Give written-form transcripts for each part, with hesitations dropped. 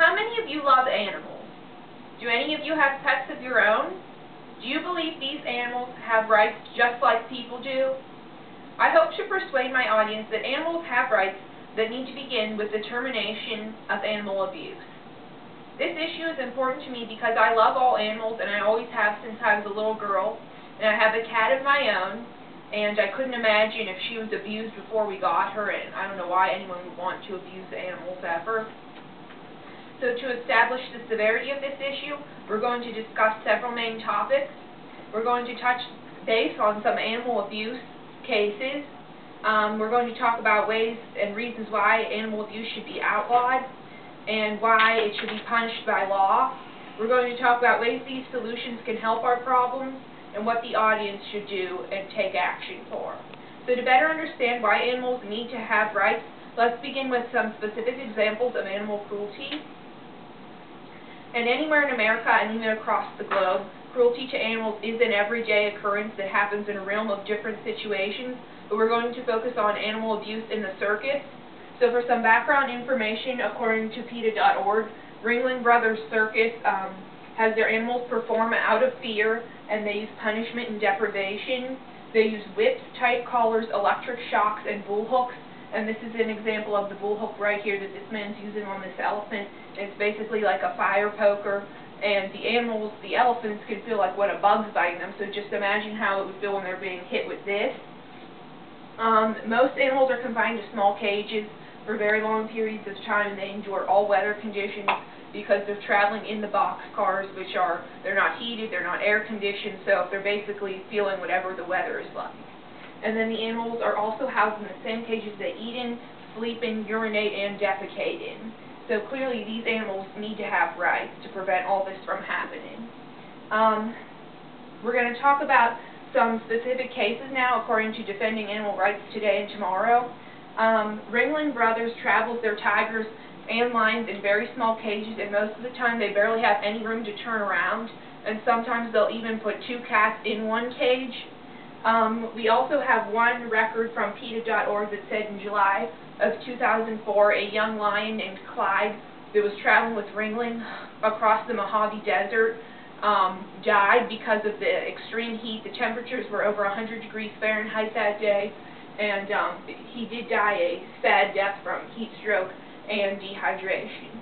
How many of you love animals? Do any of you have pets of your own? Do you believe these animals have rights just like people do? I hope to persuade my audience that animals have rights that need to begin with the termination of animal abuse. This issue is important to me because I love all animals, and I always have since I was a little girl, and I have a cat of my own, and I couldn't imagine if she was abused before we got her, and I don't know why anyone would want to abuse animals ever. So to establish the severity of this issue, we're going to discuss several main topics. We're going to touch base on some animal abuse cases. We're going to talk about ways and reasons why animal abuse should be outlawed and why it should be punished by law. We're going to talk about ways these solutions can help our problems and what the audience should do and take action for. So to better understand why animals need to have rights, let's begin with some specific examples of animal cruelty. And anywhere in America and even across the globe, cruelty to animals is an everyday occurrence that happens in a realm of different situations, but we're going to focus on animal abuse in the circus. So for some background information, according to PETA.org, Ringling Brothers Circus has their animals perform out of fear, and they use punishment and deprivation. They use whips, tight collars, electric shocks, and bull hooks. And this is an example of the bull hook right here that this man's using on this elephant. It's basically like a fire poker, and the animals, the elephants, can feel like what a bug's biting them, so just imagine how it would feel when they're being hit with this. Most animals are confined to small cages for very long periods of time, and they endure all weather conditions because they're traveling in the box cars, which are, they're not heated, they're not air conditioned, so they're basically feeling whatever the weather is like. And then the animals are also housed in the same cages they eat in, sleep in, urinate, and defecate in. So clearly these animals need to have rights to prevent all this from happening. We're going to talk about some specific cases now according to Defending Animal Rights Today and Tomorrow. Ringling Brothers travels their tigers and lions in very small cages, and most of the time they barely have any room to turn around, and sometimes they'll even put 2 cats in one cage. We also have one record from PETA.org that said in July of 2004, a young lion named Clyde that was traveling with Ringling across the Mojave Desert died because of the extreme heat. The temperatures were over 100 degrees Fahrenheit that day, and he did die a sad death from heat stroke and dehydration.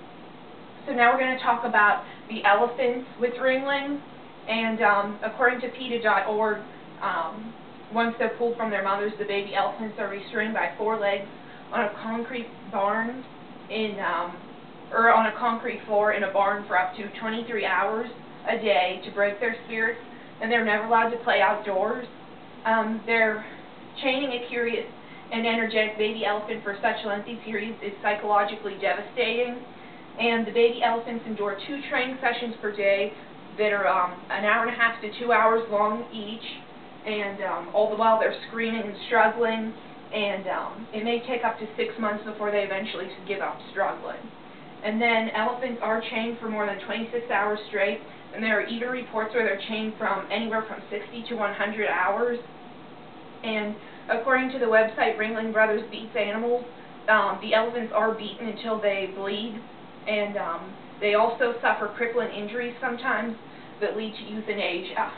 So now we're going to talk about the elephants with Ringling, and according to PETA.org, once they're pulled from their mothers, the baby elephants are restrained by 4 legs on a concrete barn or on a concrete floor in a barn for up to 23 hours a day to break their spirits, and they're never allowed to play outdoors. They're chaining a curious and energetic baby elephant for such lengthy periods is psychologically devastating, and the baby elephants endure 2 training sessions per day that are an hour and a half to 2 hours long each, and all the while they're screaming and struggling, and it may take up to 6 months before they eventually give up struggling. And then elephants are chained for more than 26 hours straight, and there are even reports where they're chained from anywhere from 60 to 100 hours. And according to the website Ringling Brothers Beats Animals, the elephants are beaten until they bleed, and they also suffer crippling injuries sometimes that lead to euthanasia.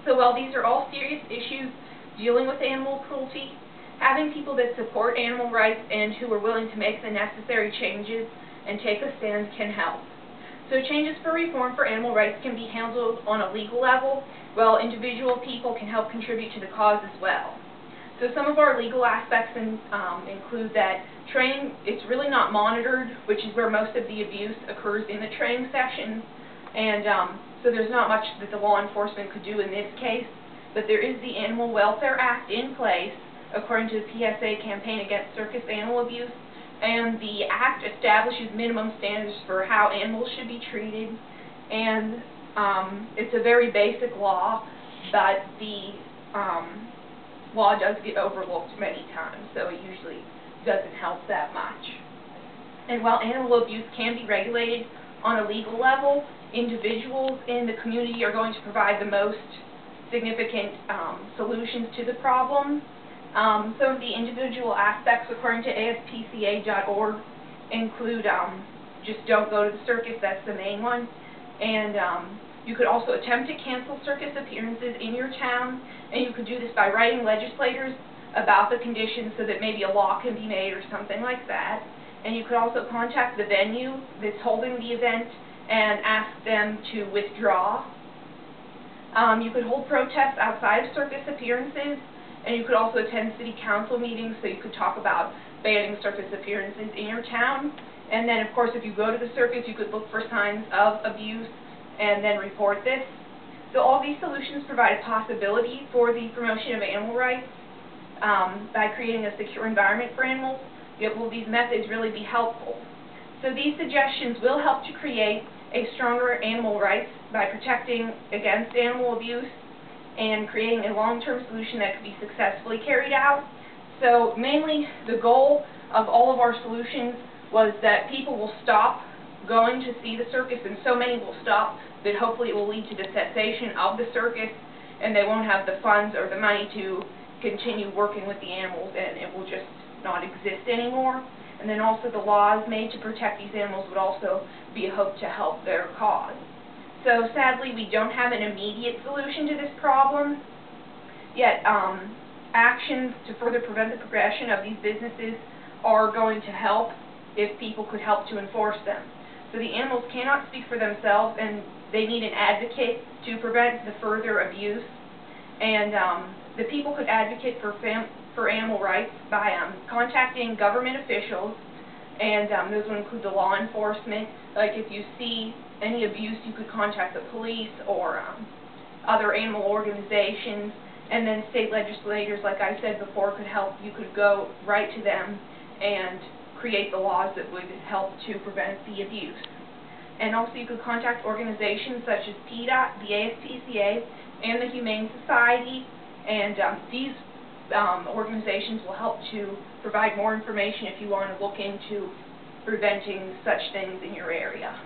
So while these are all serious issues dealing with animal cruelty, having people that support animal rights and who are willing to make the necessary changes and take a stand can help. So changes for reform for animal rights can be handled on a legal level, while individual people can help contribute to the cause as well. So some of our legal aspects include that training, it's really not monitored, which is where most of the abuse occurs in the training sessions, and so there's not much that the law enforcement could do in this case, but there is the Animal Welfare Act in place, according to the PSA Campaign Against Circus Animal Abuse, and the Act establishes minimum standards for how animals should be treated, and it's a very basic law, but the law does get overlooked many times, so it usually doesn't help that much. And while animal abuse can be regulated on a legal level, individuals in the community are going to provide the most significant solutions to the problem. Some of the individual aspects, according to ASPCA.org, include just don't go to the circus. That's the main one. And you could also attempt to cancel circus appearances in your town, and you could do this by writing legislators about the conditions so that maybe a law can be made or something like that. And you could also contact the venue that's holding the event and ask them to withdraw. You could hold protests outside of circus appearances, and you could also attend city council meetings, so you could talk about banning circus appearances in your town. And then, of course, if you go to the circus, you could look for signs of abuse and then report this. So all these solutions provide a possibility for the promotion of animal rights by creating a secure environment for animals. Yet will these methods really be helpful? So these suggestions will help to create a stronger animal rights by protecting against animal abuse and creating a long-term solution that could be successfully carried out. So mainly the goal of all of our solutions was that people will stop going to see the circus, and so many will stop that hopefully it will lead to the cessation of the circus, and they won't have the funds or the money to continue working with the animals, and it will just not exist anymore. And then also the laws made to protect these animals would also be a hope to help their cause. So sadly, we don't have an immediate solution to this problem, yet actions to further prevent the progression of these businesses are going to help if people could help to enforce them. So the animals cannot speak for themselves, and they need an advocate to prevent the further abuse. And the people could advocate for animal rights by contacting government officials, and those would include the law enforcement. Like if you see any abuse, you could contact the police or other animal organizations, and then state legislators, like I said before, could help. You could go right to them and create the laws that would help to prevent the abuse. And also you could contact organizations such as PETA, the ASPCA, and the Humane Society, and these organizations will help to provide more information if you want to look into preventing such things in your area.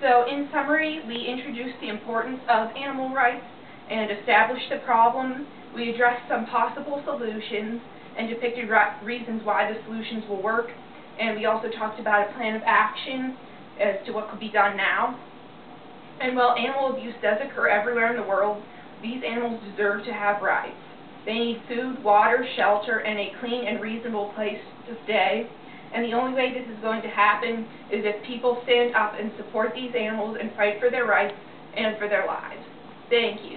So in summary, we introduced the importance of animal rights and established the problem. We addressed some possible solutions and depicted reasons why the solutions will work. And we also talked about a plan of action as to what could be done now. And while animal abuse does occur everywhere in the world, these animals deserve to have rights. They need food, water, shelter, and a clean and reasonable place to stay. And the only way this is going to happen is if people stand up and support these animals and fight for their rights and for their lives. Thank you.